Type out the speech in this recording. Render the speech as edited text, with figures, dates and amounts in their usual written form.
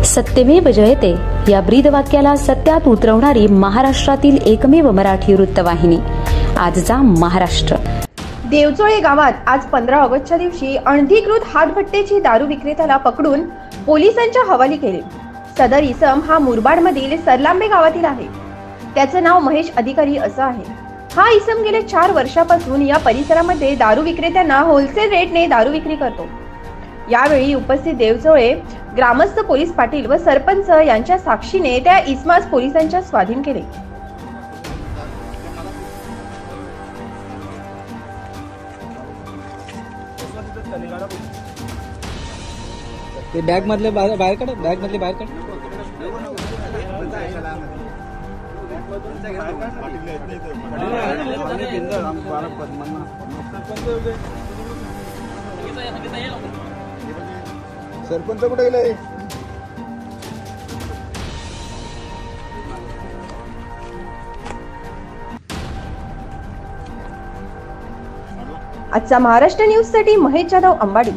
सत्यमेव जयते या ब्रीदवाक्याला सत्यात उतरवणारी महाराष्ट्रातील एकमेव मराठी वृत्तवाहिनी आजचा महाराष्ट्र। देवचोळे गावात आज 15 ऑगस्टच्या दिवशी अनधिकृत हातभट्टेची दारू विक्रेत्याला पकडून पोलिसांच्या हवाली केले। सदर इसम हा मुरबाडमधील सरलांबे गावातील आहे। त्याचे नाव महेश अधिकारी असं आहे। हा इसम गेले 4 वर्षापासून या परिसरामध्ये दारू विक्रेत्यांना होलसेल रेटने दारू विक्री करतो। यावेळी उपस्थित देवचोळे ग्रामस्थ पोलीस पाटील व सरपंच यांच्या साक्षीने त्या इसमास पोलिसांच्या स्वाधीन केले। ते बॅग मधले बाहेर काढ, बॅग मधले बाहेर काढ। सरपंच कुठे गेले? आजचा महाराष्ट्र न्यूज साठी महेश जाधव अंबाडी।